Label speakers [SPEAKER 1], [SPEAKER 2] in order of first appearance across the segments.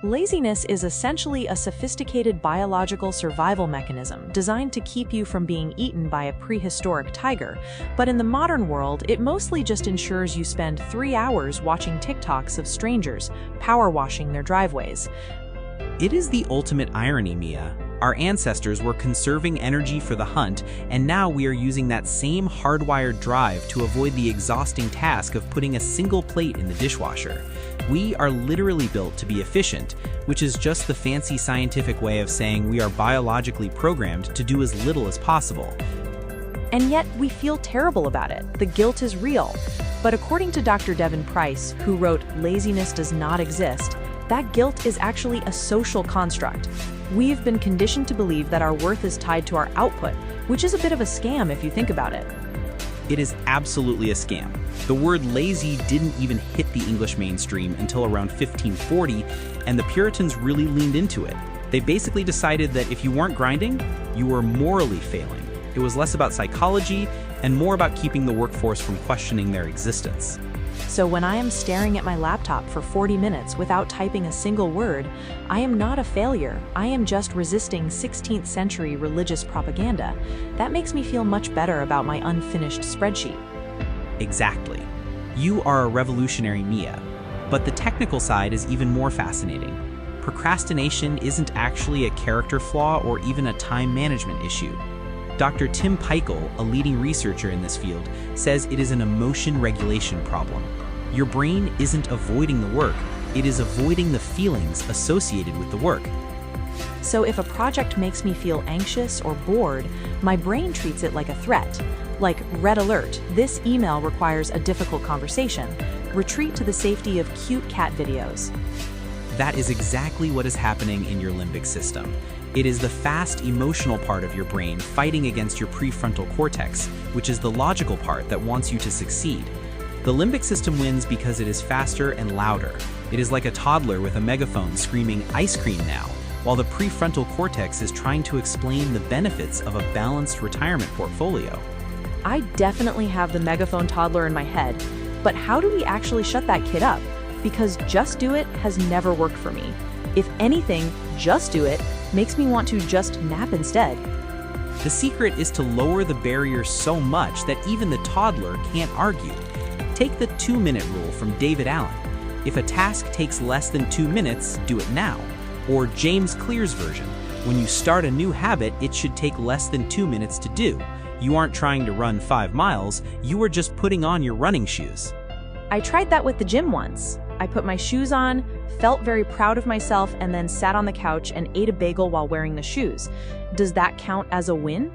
[SPEAKER 1] Laziness is essentially a sophisticated biological survival mechanism designed to keep you from being eaten by a prehistoric tiger, but in the modern world, it mostly just ensures you spend 3 hours watching TikToks of strangers power washing their driveways.
[SPEAKER 2] It is the ultimate irony, Mia. Our ancestors were conserving energy for the hunt, and now we are using that same hardwired drive to avoid the exhausting task of putting a single plate in the dishwasher. We are literally built to be efficient, which is just the fancy scientific way of saying we are biologically programmed to do as little as possible.
[SPEAKER 1] And yet, we feel terrible about it. The guilt is real. But according to Dr. Devin Price, who wrote Laziness Does Not Exist, that guilt is actually a social construct. We've been conditioned to believe that our worth is tied to our output, which is a bit of a scam if you think about it.
[SPEAKER 2] It is absolutely a scam. The word lazy didn't even hit the English mainstream until around 1540, and the Puritans really leaned into it. They basically decided that if you weren't grinding, you were morally failing. It was less about psychology and more about keeping the workforce from questioning their existence.
[SPEAKER 1] So when I am staring at my laptop for 40 minutes without typing a single word, I am not a failure. I am just resisting 16th century religious propaganda. That makes me feel much better about my unfinished spreadsheet.
[SPEAKER 2] Exactly. You are a revolutionary, Mia. But the technical side is even more fascinating. Procrastination isn't actually a character flaw or even a time management issue. Dr. Tim Peichel, a leading researcher in this field, says it is an emotion regulation problem. Your brain isn't avoiding the work, it is avoiding the feelings associated with the work.
[SPEAKER 1] So if a project makes me feel anxious or bored, my brain treats it like a threat. Like, red alert, this email requires a difficult conversation. Retreat to the safety of cute cat videos.
[SPEAKER 2] That is exactly what is happening in your limbic system. It is the fast, emotional part of your brain fighting against your prefrontal cortex, which is the logical part that wants you to succeed. The limbic system wins because it is faster and louder. It is like a toddler with a megaphone screaming, "Ice cream now," while the prefrontal cortex is trying to explain the benefits of a balanced retirement portfolio.
[SPEAKER 1] I definitely have the megaphone toddler in my head, but how do we actually shut that kid up? Because just do it has never worked for me. If anything, just do it makes me want to just nap instead.
[SPEAKER 2] The secret is to lower the barrier so much that even the toddler can't argue. Take the 2-minute rule from David Allen. If a task takes less than 2 minutes, do it now. Or James Clear's version, when you start a new habit, it should take less than 2 minutes to do. You aren't trying to run 5 miles, you are just putting on your running shoes.
[SPEAKER 1] I tried that with the gym once. I put my shoes on, felt very proud of myself, and then sat on the couch and ate a bagel while wearing the shoes. Does that count as a win?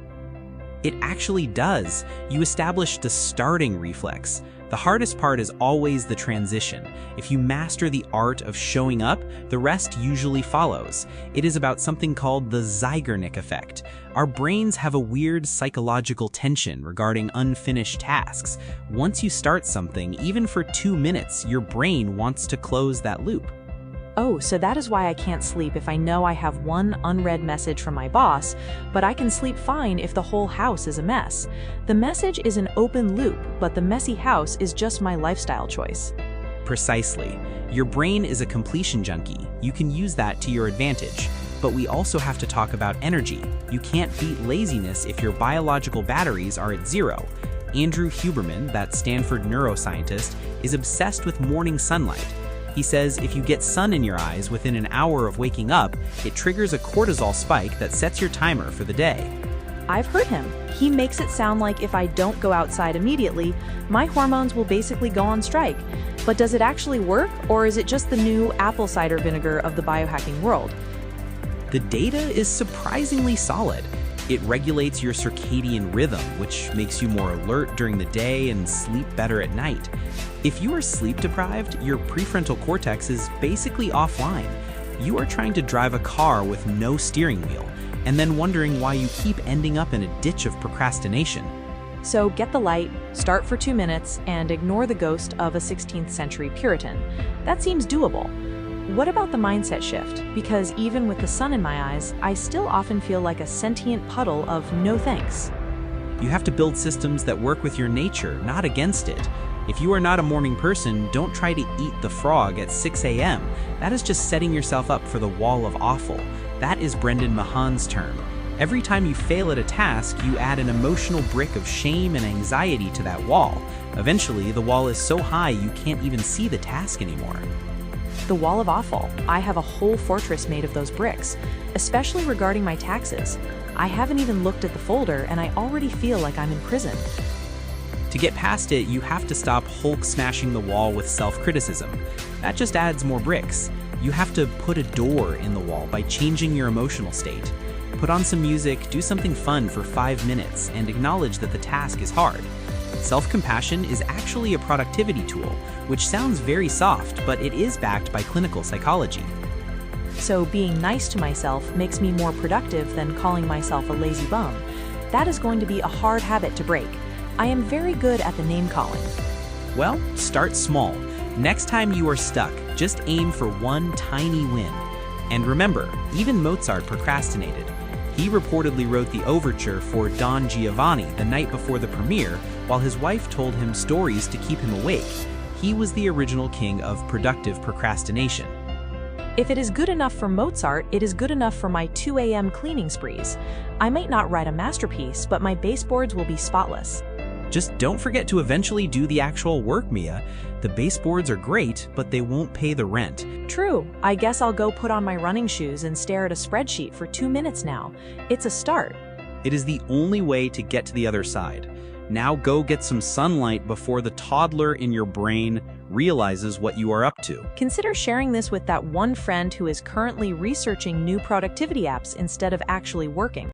[SPEAKER 2] It actually does. You established the starting reflex. The hardest part is always the transition. If you master the art of showing up, the rest usually follows. It is about something called the Zeigarnik effect. Our brains have a weird psychological tension regarding unfinished tasks. Once you start something, even for 2 minutes, your brain wants to close that loop.
[SPEAKER 1] Oh, so that is why I can't sleep if I know I have one unread message from my boss, but I can sleep fine if the whole house is a mess. The message is an open loop, but the messy house is just my lifestyle choice.
[SPEAKER 2] Precisely. Your brain is a completion junkie. You can use that to your advantage. But we also have to talk about energy. You can't beat laziness if your biological batteries are at 0. Andrew Huberman, that Stanford neuroscientist, is obsessed with morning sunlight. He says if you get sun in your eyes within an hour of waking up, it triggers a cortisol spike that sets your timer for the day.
[SPEAKER 1] I've heard him. He makes it sound like if I don't go outside immediately, my hormones will basically go on strike. But does it actually work, or is it just the new apple cider vinegar of the biohacking world?
[SPEAKER 2] The data is surprisingly solid. It regulates your circadian rhythm, which makes you more alert during the day and sleep better at night. If you are sleep deprived, your prefrontal cortex is basically offline. You are trying to drive a car with no steering wheel, and then wondering why you keep ending up in a ditch of procrastination.
[SPEAKER 1] So get the light, start for 2 minutes, and ignore the ghost of a 16th century Puritan. That seems doable. What about the mindset shift? Because even with the sun in my eyes, I still often feel like a sentient puddle of no thanks.
[SPEAKER 2] You have to build systems that work with your nature, not against it. If you are not a morning person, don't try to eat the frog at 6 a.m. That is just setting yourself up for the wall of awful. That is Brendan Mahan's term. Every time you fail at a task, you add an emotional brick of shame and anxiety to that wall. Eventually, the wall is so high you can't even see the task anymore.
[SPEAKER 1] The wall of awful. I have a whole fortress made of those bricks, especially regarding my taxes. I haven't even looked at the folder and I already feel like I'm in prison.
[SPEAKER 2] To get past it, you have to stop Hulk smashing the wall with self-criticism. That just adds more bricks. You have to put a door in the wall by changing your emotional state. Put on some music, do something fun for 5 minutes, and acknowledge that the task is hard. Self-compassion is actually a productivity tool, which sounds very soft, but it is backed by clinical psychology.
[SPEAKER 1] So being nice to myself makes me more productive than calling myself a lazy bum. That is going to be a hard habit to break. I am very good at the name calling.
[SPEAKER 2] Well, start small. Next time you are stuck, just aim for one tiny win. And remember, even Mozart procrastinated. He reportedly wrote the overture for Don Giovanni the night before the premiere, while his wife told him stories to keep him awake. He was the original king of productive procrastination.
[SPEAKER 1] If it is good enough for Mozart, it is good enough for my 2 a.m. cleaning sprees. I might not write a masterpiece, but my baseboards will be spotless.
[SPEAKER 2] Just don't forget to eventually do the actual work, Mia. The baseboards are great, but they won't pay the rent.
[SPEAKER 1] True. I guess I'll go put on my running shoes and stare at a spreadsheet for 2 minutes now. It's a start.
[SPEAKER 2] It is the only way to get to the other side. Now go get some sunlight before the toddler in your brain realizes what you are up to.
[SPEAKER 1] Consider sharing this with that one friend who is currently researching new productivity apps instead of actually working.